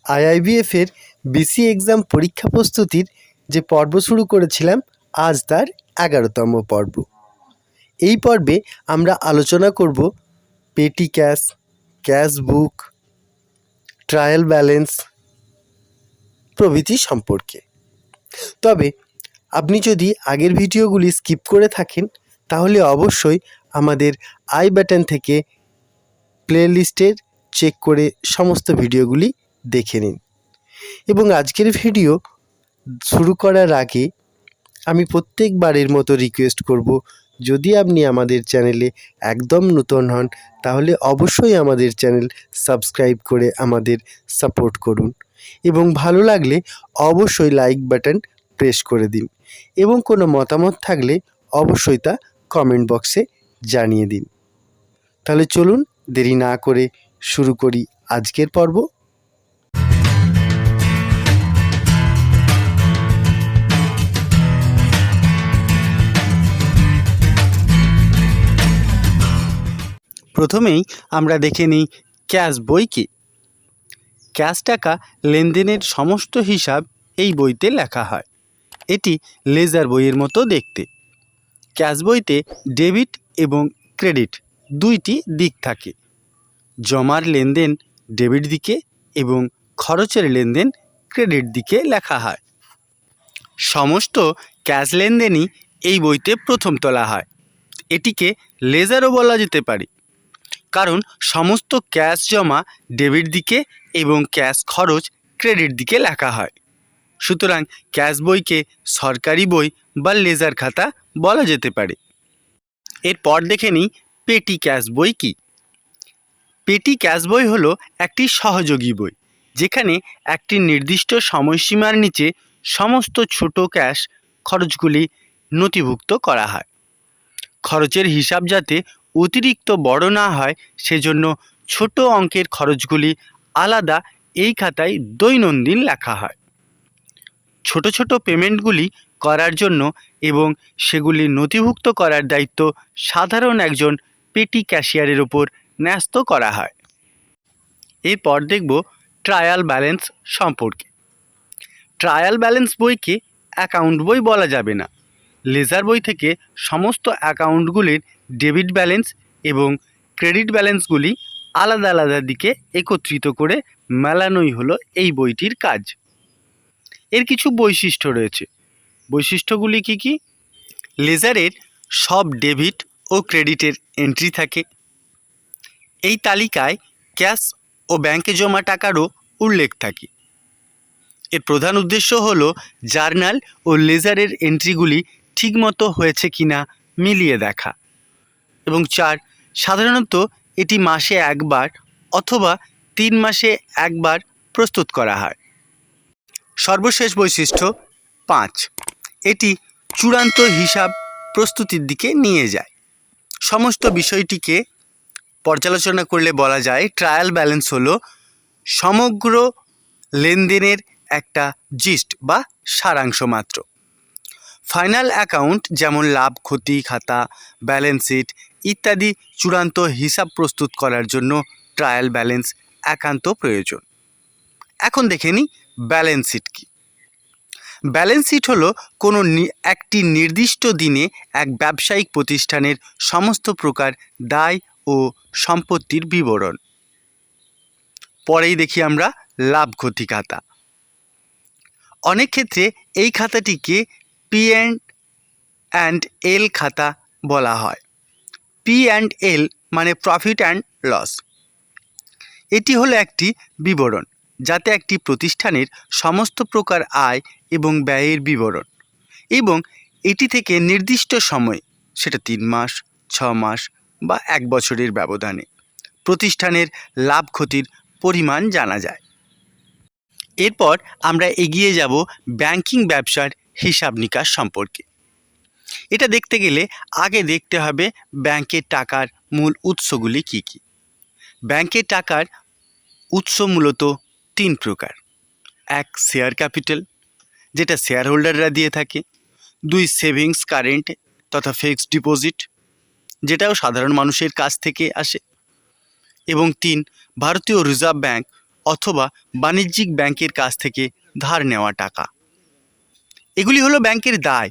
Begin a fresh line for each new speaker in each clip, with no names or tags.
IIBF এর BC exam পরীক্ষা প্রস্তুতির যে পর্ব শুরু করেছিলাম, আজ তার 11তম পর্ব। এই পর্বে আমরা আলোচনা করব পেটি ক্যাশ, ক্যাশ বুক, ট্রায়াল ব্যালেন্স প্রভৃতি সম্পর্কে। তবে আপনি যদি আগের ভিডিওগুলি স্কিপ করে থাকেন তাহলে অবশ্যই আমাদের আই বাটন থেকে প্লেলিস্টের চেক করে সমস্ত ভিডিওগুলি দেখে নিন। এবং আজকের ভিডিও শুরু করার আগে আমি প্রত্যেকবারের মতো রিকোয়েস্ট করব, যদি আপনি আমাদের চ্যানেলে একদম নতুন হন তাহলে অবশ্যই আমাদের চ্যানেল সাবস্ক্রাইব করে আমাদের সাপোর্ট করুন এবং ভালো লাগলে অবশ্যই লাইক বাটন প্রেস করে দিন এবং কোনো মতামত থাকলে অবশ্যই তা কমেন্ট বক্সে জানিয়ে দিন। তাহলে চলুন দেরি না করে শুরু করি আজকের পর্ব। প্রথমেই আমরা দেখে নিই ক্যাশ বই কি। ক্যাশ টাকা লেনদেনের সমস্ত হিসাব এই বইতে লেখা হয়। এটি লেজার বইয়ের মতো দেখতে। ক্যাশ বইতে ডেবিট এবং ক্রেডিট দুইটি দিক থাকে। জমার লেনদেন ডেবিট দিকে এবং খরচের লেনদেন ক্রেডিট দিকে লেখা হয়। সমস্ত ক্যাশ লেনদেনই এই বইতে প্রথম তোলা হয়। এটিকে লেজারও বলা যেতে পারে, কারণ সমস্ত ক্যাশ জমা ডেবিট দিকে এবং ক্যাশ খরচ ক্রেডিট দিকে লেখা হয়। সুতরাং ক্যাশ বইকে সরকারি বই বা লেজার খাতা বলা যেতে পারে। এরপর দেখে নিই পেটি ক্যাশ বই কি। পেটি ক্যাশ বই হলো একটি সহযোগী বই, যেখানে একটি নির্দিষ্ট সময়সীমার নিচে সমস্ত ছোট ক্যাশ খরচগুলি নথিভুক্ত করা হয়। খরচের হিসাব যাতে অতিরিক্ত বড় না হয় সেজন্য ছোট অঙ্কের খরচগুলি আলাদা এই খাতায় দৈনন্দিন লেখা হয়। ছোট ছোট পেমেন্টগুলি করার জন্য এবং সেগুলি নথিভুক্ত করার দায়িত্ব সাধারণ একজন পেটি ক্যাশিয়ারের উপর ন্যস্ত করা হয়। এরপর দেখব ট্রায়াল ব্যালেন্স সম্পর্কে। ট্রায়াল ব্যালেন্স বইকে অ্যাকাউন্ট বই বলা যাবে না। লেজার বই থেকে সমস্ত অ্যাকাউন্টগুলির ডেবিট ব্যালেন্স এবং ক্রেডিট ব্যালেন্সগুলি আলাদা আলাদা দিকে একত্রিত করে মেলানোই হলো এই বইটির কাজ। এর কিছু বৈশিষ্ট্য রয়েছে। বৈশিষ্ট্যগুলি কি কি? লেজারের সব ডেবিট ও ক্রেডিটের এন্ট্রি থাকে। এই তালিকায় ক্যাশ ও ব্যাংকে জমা টাকারও উল্লেখ থাকে। এর প্রধান উদ্দেশ্য হলো জার্নাল ও লেজারের এন্ট্রিগুলি ঠিকমতো হয়েছে কিনা মিলিয়ে দেখা। এবং 4, সাধারণত এটি মাসে একবার অথবা 3 মাসে একবার প্রস্তুত করা হয়। সর্বশেষ বৈশিষ্ট্য 5, এটি চূড়ান্ত হিসাব প্রস্তুতির দিকে নিয়ে যায়। সমস্ত বিষয়টিকে পর্যালোচনা করলে বলা যায় ট্রায়াল ব্যালেন্স হলো সমগ্র লেনদেনের একটা জিস্ট বা সারাংশ মাত্র। ফাইনাল অ্যাকাউন্ট যেমন লাভ ক্ষতি খাতা, ব্যালেন্স শিট ইত্যাদি চূড়ান্ত হিসাব প্রস্তুত করার জন্য ট্রায়াল ব্যালেন্স একান্ত প্রয়োজন। এখন দেখে নিই ব্যালেন্স শিট কি। ব্যালেন্স শিট হলো কোনো একটি নির্দিষ্ট দিনে এক ব্যবসায়িক প্রতিষ্ঠানের সমস্ত প্রকার দায় ও সম্পত্তির বিবরণ। পরেই দেখি আমরা লাভ ক্ষতি খাতা। অনেক ক্ষেত্রে এই খাতাটিকে P&L খাতা বলা হয়। P&L মানে প্রফিট অ্যান্ড লস। এটি হলো একটি বিবরণ যাতে একটি প্রতিষ্ঠানের সমস্ত প্রকার আয় এবং ব্যয়ের বিবরণ, এবং এটি থেকে নির্দিষ্ট সময়, সেটা 3 মাস, 6 মাস বা 1 বছরের ব্যবধানে প্রতিষ্ঠানের লাভ ক্ষতির পরিমাণ জানা যায়। এরপর আমরা এগিয়ে যাব ব্যাংকিং ব্যবসার হিসাব নিকাশ সম্পর্কে। এটা দেখতে গেলে আগে দেখতে হবে ব্যাংকের টাকার মূল উৎসগুলি কি কি। ব্যাংকের টাকার উৎস মূলত 3 প্রকার। 1, শেয়ার ক্যাপিটাল, যেটা শেয়ার হোল্ডাররা দিয়ে থাকে। 2, সেভিংস কারেন্ট তথা ফিক্সড ডিপোজিট, যেটাও সাধারণ মানুষের কাছ থেকে আসে। এবং 3, ভারতীয় রিজার্ভ ব্যাংক অথবা বাণিজ্যিক ব্যাংকের কাছ থেকে ধার নেওয়া টাকা। এগুলি হলো ব্যাংকের দায়।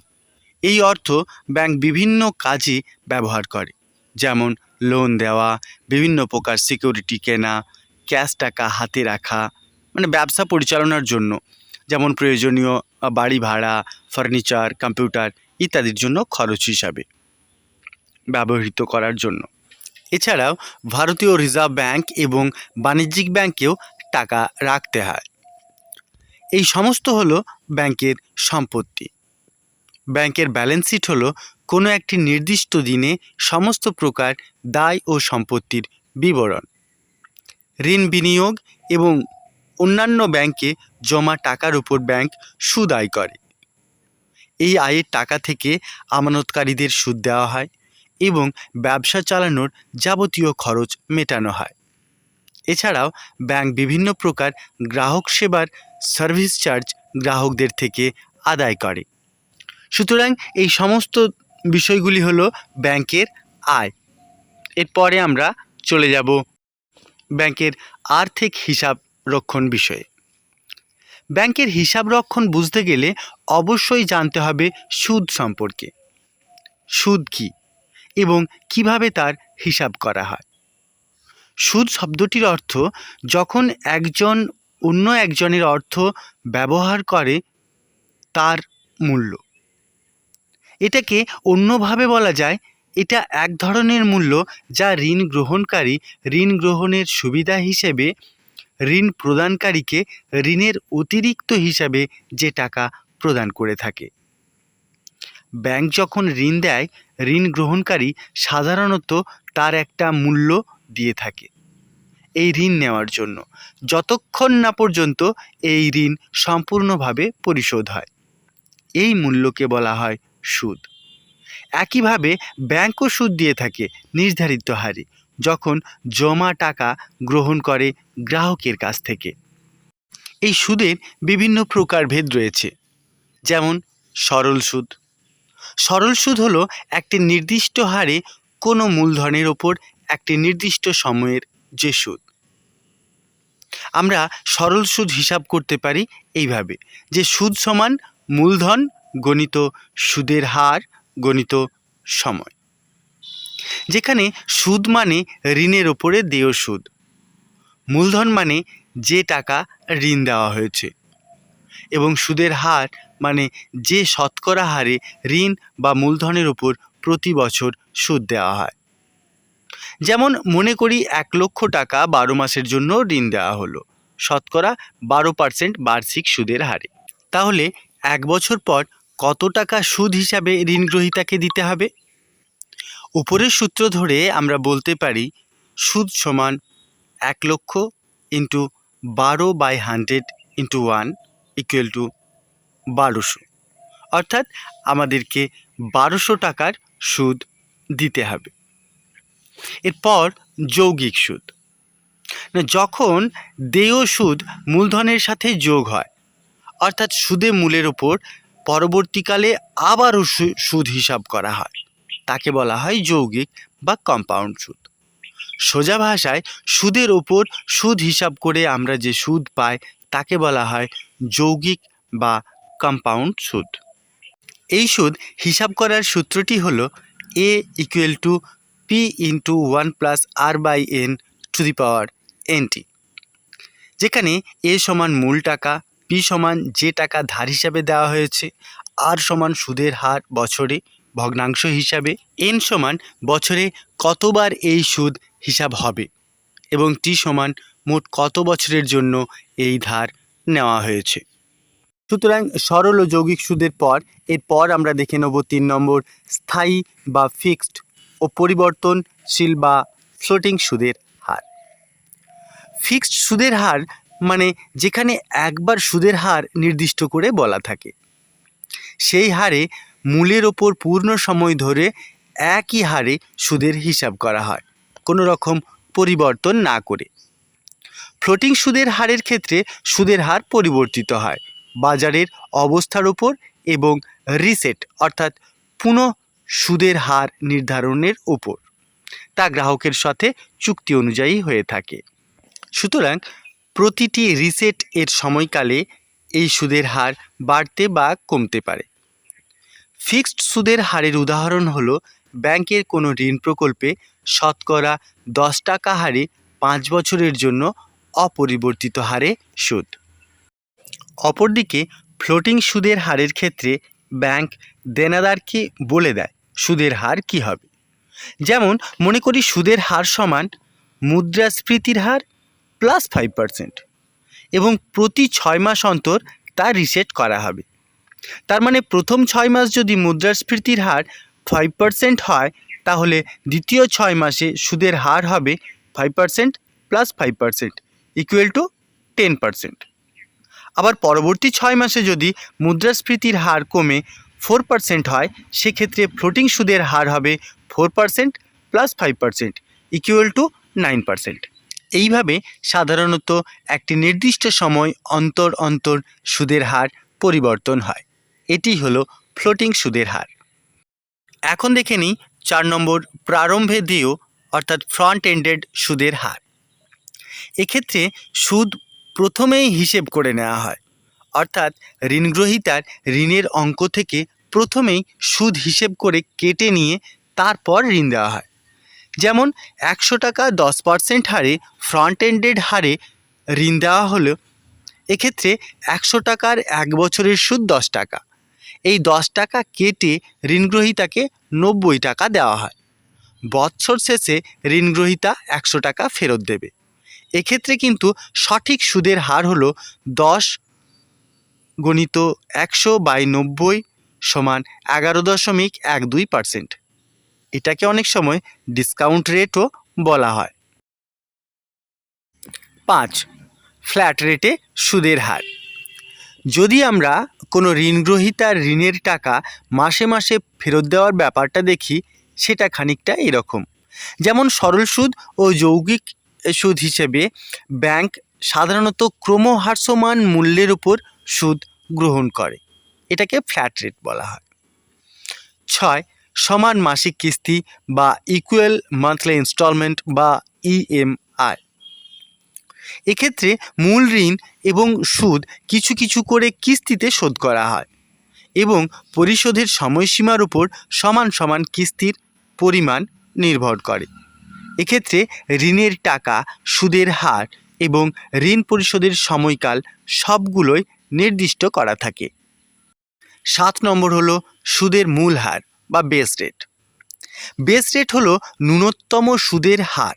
এই অর্থ ব্যাংক বিভিন্ন কাজে ব্যবহার করে, যেমন লোন দেওয়া, বিভিন্ন প্রকার সিকিউরিটি কেনা, ক্যাশ টাকা হাতে রাখা, মানে ব্যবসা পরিচালনার জন্য, যেমন প্রয়োজনীয় বাড়ি ভাড়া, ফার্নিচার, কম্পিউটার ইত্যাদির জন্য খরচ হিসাবে ব্যবহৃত করার জন্য। এছাড়াও ভারতীয় রিজার্ভ ব্যাংক এবং বাণিজ্যিক ব্যাংকেও টাকা রাখতে হয়। এই সমস্ত হলো ব্যাংকের সম্পত্তি। ব্যাংকের ব্যালেন্স শিট হলো কোনো একটি নির্দিষ্ট দিনে সমস্ত প্রকার দায় ও সম্পত্তির বিবরণ। ঋণ বিনিয়োগ এবং অন্যান্য ব্যাংকে জমা টাকার উপর ব্যাংক সুদ আয় করে। এই আয়ের টাকা থেকে আমানতকারীদের সুদ দেওয়া হয় এবং ব্যবসা চালানোর যাবতীয় খরচ মেটানো হয়। এছাড়াও ব্যাংক বিভিন্ন প্রকার গ্রাহক সেবার সার্ভিস চার্জ গ্রাহকদের থেকে আদায় করে। সুতরাং এই সমস্ত বিষয়গুলি হলো ব্যাংকের আয়। এরপরে আমরা চলে যাব ব্যাংকের আর্থিক হিসাব রক্ষণ বিষয়ে। ব্যাংকের হিসাব রক্ষণ বুঝতে গেলে অবশ্যই জানতে হবে সুদ সম্পর্কে। সুদ কী এবং কিভাবে তার হিসাব করা হয়। সুদ শব্দটির অর্থ যখন একজন অন্য একজনের অর্থ ব্যবহার করে তার মূল্য। এটাকে অন্যভাবে বলা যায়, এটা এক ধরনের মূল্য যা ঋণ গ্রহণকারী ঋণ গ্রহণের সুবিধা হিসেবে ঋণ প্রদানকারীকে ঋণের অতিরিক্ত হিসাবে যে টাকা প্রদান করে থাকে। ব্যাংক যখন ঋণ দেয়, ঋণ গ্রহণকারী সাধারণত তার একটা মূল্য দিয়ে থাকে এই ঋণ নেওয়ার জন্য, যতক্ষণ না পর্যন্ত এই ঋণ সম্পূর্ণভাবে পরিশোধ হয়। এই মূল্যকে বলা হয় সুদ। একইভাবে ব্যাংকও সুদ দিয়ে থাকে নির্ধারিত হারে যখন জমা টাকা গ্রহণ করে গ্রাহকের কাছ থেকে। এই সুদের বিভিন্ন প্রকারভেদ রয়েছে, যেমন সরল সুদ। সরল সুদ হলো একটি নির্দিষ্ট হারে কোনো মূলধনের ওপর একটি নির্দিষ্ট সময়ের যে সুদ। আমরা সরল সুদ হিসাব করতে পারি এইভাবে, যে সুদ সমান মূলধন গণিত সুদের হার গণিত সময়। যেখানে সুদ মানে ঋণের ওপরে দেয় সুদ, মূলধন মানে যে টাকা ঋণ দেওয়া হয়েছে, এবং সুদের হার মানে যে শতকরা হারে ঋণ বা মূলধনের ওপর প্রতি বছর সুদ দেওয়া হয়। যেমন মনে করি 1,00,000 টাকা 12 মাসের জন্য ঋণ দেওয়া হলো শতকরা 12% বার্ষিক সুদের হারে। তাহলে 1 বছর পর কত টাকা সুদ হিসাবে ঋণগ্রহীতাকে দিতে হবে? উপরের সূত্র ধরে আমরা বলতে পারি সুদ সমান 1,00,000 ইন্টু 12/100 ইন্টু 1 ইকুয়াল টু 1200, অর্থাৎ আমাদেরকে 1200 টাকার সুদ দিতে হবে। এরপর যৌগিক সুদ। যখন দেয় সুদ মূলধনের সাথে যোগ হয়, অর্থাৎ সুদে মূলের ওপর পরবর্তীকালে আবারও সুদ হিসাব করা হয়, তাকে বলা হয় যৌগিক বা কম্পাউন্ড সুদ। সোজা ভাষায় সুদের ওপর সুদ হিসাব করে আমরা যে সুদ পাই তাকে বলা হয় যৌগিক বা কম্পাউন্ড সুদ। এই সুদ হিসাব করার সূত্রটি হলো a equal to p into 1 plus r/n to the power nt, যেখানে a সমান মূল টাকা, p সমান যে টাকা ধার হিসাবে দেওয়া হয়েছে, r সমান সুদের হার বছরে ভগ্নাংশ হিসাবে, n সমান বছরে কতবার এই সুদ হিসাব হবে, এবং t সমান মোট কত বছরের জন্য এই ধার নেওয়া হয়েছে। সুতরাং সরল ও যৌগিক সুদের এরপর আমরা দেখে নেব 3 নম্বর স্থায়ী বা ফিক্সড ও পরিবর্তনশীল বা ফ্লোটিং সুদের হার। ফিক্সড সুদের হার মানে যেখানে একবার সুদের হার নির্দিষ্ট করে বলা থাকে, সেই হারে মূলের ওপর পূর্ণ সময় ধরে একই হারে সুদের হিসাব করা হয়, কোনো রকম পরিবর্তন না করে। ফ্লোটিং সুদের হারের ক্ষেত্রে সুদের হার পরিবর্তিত হয় বাজারের অবস্থার উপর এবং রিসেট অর্থাৎ পুনঃ সুদের হার নির্ধারণের উপর, তা গ্রাহকের সাথে চুক্তি অনুযায়ী হয়ে থাকে। সুতরাং প্রতিটি রিসেট এর সময়কালে এই সুদের হার বাড়তে বা কমতে পারে। ফিক্সড সুদের হারের উদাহরণ হলো ব্যাংকের কোনো ঋণ প্রকল্পে শতকরা 10 টাকা হারে 5 বছরের জন্য অপরিবর্তিত হারে সুদ। অপরদিকে ফ্লোটিং সুদের হারের ক্ষেত্রে ব্যাংক দেনাদারকে বলে দেয় সুদের হার কী হবে। যেমন মনে করি সুদের হার সমান মুদ্রাস্ফীতির হার প্লাস 5% এবং প্রতি 6 মাস অন্তর তা রিসেট করা হবে। তার মানে প্রথম 6 মাস যদি মুদ্রাস্ফীতির হার 5% হয়, তাহলে দ্বিতীয় 6 মাসে সুদের হার হবে 5% প্লাস 5% ইকুয়াল টু 10%। আবার পরবর্তী 6 মাসে যদি মুদ্রাস্ফীতির হার কমে 4% হয়, সেক্ষেত্রে ফ্লোটিং সুদের হার হবে 4% প্লাস 5% ইকুয়াল টু 9%। এইভাবে সাধারণত একটি নির্দিষ্ট সময় অন্তর অন্তর সুদের হার পরিবর্তন হয়। এটি হলো ফ্লোটিং সুদের হার। এখন দেখে নিই 4 নম্বর প্রারম্ভে দেয় অর্থাৎ ফ্রন্ট এন্ডেড সুদের হার। এক্ষেত্রে সুদ প্রথমেই হিসেব করে নেওয়া হয়, অর্থাৎ ঋণগ্রহীতার ঋণের অঙ্ক থেকে প্রথমেই সুদ হিসেব করে কেটে নিয়ে তারপর ঋণ দেওয়া হয়। যেমন 100 টাকা 10% হারে ফ্রন্ট এন্ডেড হারে ঋণ দেওয়া হলো। এক্ষেত্রে 100 টাকার 1 বছরের সুদ 10 টাকা। এই 10 টাকা কেটে ঋণগ্রহীতাকে 90 টাকা দেওয়া হয়। বৎসর শেষে ঋণগ্রহীতা 100 টাকা ফেরত দেবে। এক্ষেত্রে কিন্তু সঠিক সুদের হার হলো 10 গুণিত 100/90 সমান 11.12%। এটাকে অনেক সময় ডিসকাউন্ট রেটও বলা হয়। 5. ফ্ল্যাট রেটে সুদের হার। যদি আমরা কোনো ঋণগ্রহীতার ঋণের টাকা মাসে মাসে ফেরত দেওয়ার ব্যাপারটা দেখি, সেটা খানিকটা এরকম। যেমন সরল সুদ ও যৌগিক সুদ হিসেবে ব্যাংক সাধারণত ক্রমহ্রাসমান মূল্যের উপর সুদ গ্রহণ করে। এটাকে ফ্ল্যাট রেট বলা হয়। 6. সমান মাসিক কিস্তি বা ইকুয়াল মান্থলি ইনস্টলমেন্ট বা ইএমআই। এক্ষেত্রে মূল ঋণ এবং সুদ কিছু কিছু করে কিস্তিতে শোধ করা হয় এবং পরিশোধের সময়সীমার উপর সমান সমান কিস্তির পরিমাণ নির্ভর করে। এক্ষেত্রে ঋণের টাকা, সুদের হার এবং ঋণ পরিশোধের সময়কাল সবগুলোই নির্দিষ্ট করা থাকে। 7 নম্বর হলো সুদের মূল হার বা বেস রেট। বেস রেট হলো ন্যূনতম সুদের হার,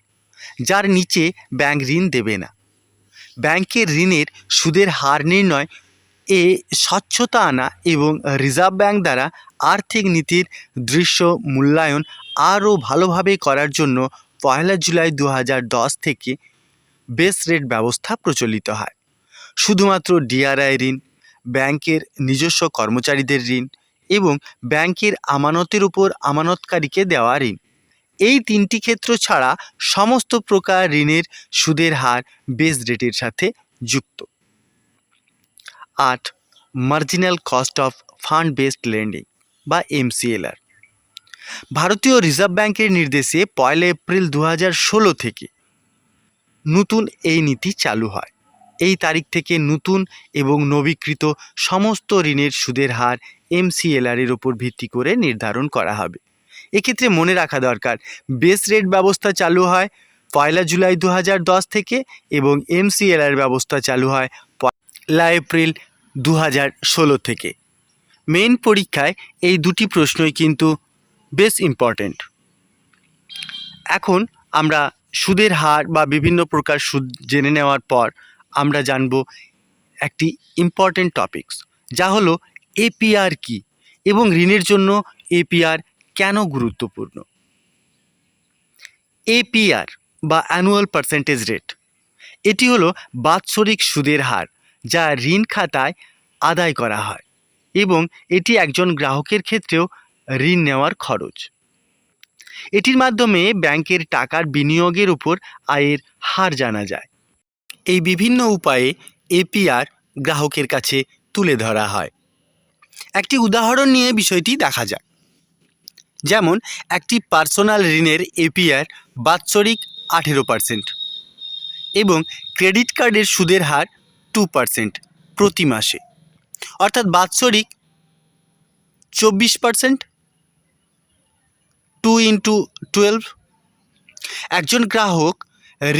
যার নিচে ব্যাংক ঋণ দেবে না। ব্যাংকের ঋণের সুদের হার নির্ণয় এ স্বচ্ছতা আনা এবং রিজার্ভ ব্যাংক দ্বারা আর্থিক নীতির দৃশ্য মূল্যায়ন আরও ভালোভাবে করার জন্য 1 জুলাই 2010 থেকে বেস রেট ব্যবস্থা প্রচলিত হয়। শুধুমাত্র ডিআরআই ঋণ, ব্যাংকের নিজস্ব কর্মচারীদের ঋণ এবং ব্যাংকের আমানতের উপর আমানতকারীকে দেওয়া ঋণ, এই 3টি ক্ষেত্র ছাড়া সমস্ত প্রকার ঋণের সুদের হার বেস রেটের সাথে যুক্ত। 8. Marginal cost of fund based lending বা এমসিএলআর। ভারতীয় রিজার্ভ ব্যাংকের নির্দেশে 1 এপ্রিল 2016 থেকে নতুন এই নীতি চালু হয়। এই তারিখ থেকে নতুন এবং নবীকৃত সমস্ত ঋণের সুদের হার এমসিএলআর এর উপর ভিত্তি করে নির্ধারণ করা হবে। এক্ষেত্রে মনে রাখা দরকার, বেস রেট ব্যবস্থা চালু হয় 1 জুলাই 2010 থেকে এবং এমসিএলআর ব্যবস্থা চালু হয় 1 এপ্রিল 2016 থেকে। মেইন পরীক্ষায় এই দুটি প্রশ্নই কিন্তু বেশ ইম্পর্টেন্ট। এখন আমরা সুদের হার বা বিভিন্ন প্রকার সুদ জেনে নেওয়ার পর আমরা জানব একটি ইম্পর্টেন্ট টপিকস, যা হলো এপিআর কি এবং ঋণের জন্য এপিআর কেন গুরুত্বপূর্ণ। এপিআর বা অ্যানুয়াল পার্সেন্টেজ রেট, এটি হলো বাৎসরিক সুদের হার যা ঋণ খাতায় আদায় করা হয় এবং এটি একজন গ্রাহকের ক্ষেত্রেও ঋণ নেওয়ার খরচ। এটির মাধ্যমে ব্যাংকের টাকার বিনিয়োগের উপর আয়ের হার জানা যায়। এই বিভিন্ন উপায়ে এপিআর গ্রাহকের কাছে তুলে ধরা হয়। একটি উদাহরণ নিয়ে বিষয়টি দেখা যাক। যেমন একটি পার্সোনাল ঋণের এপিআর বাৎসরিক 18%। এবং ক্রেডিট কার্ডের সুদের হার 2% প্রতি মাসে, অর্থাৎ বাৎসরিক 24%, 2 × 12। একজন গ্রাহক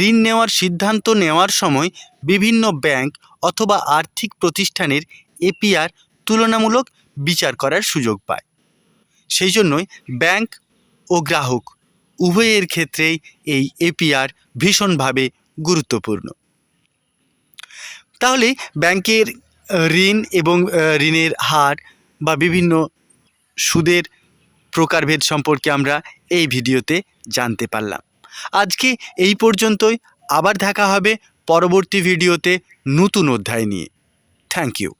ঋণ নেওয়ার সিদ্ধান্ত নেওয়ার সময় বিভিন্ন ব্যাংক অথবা আর্থিক প্রতিষ্ঠানের এপিআর তুলনামূলক বিচার করার সুযোগ পায়। সেই জন্যই ব্যাংক ও গ্রাহক উভয়ের ক্ষেত্রেই এই এপিআর ভীষণভাবে গুরুত্বপূর্ণ। তাহলে ব্যাংকের ঋণ এবং ঋণের হার বা বিভিন্ন সুদের প্রকারভেদ সম্পর্কে আমরা এই ভিডিওতে জানতে পারলাম। আজকে এই পর্যন্তই। আবার দেখা হবে পরবর্তী ভিডিওতে নতুন অধ্যায় নিয়ে। Thank you.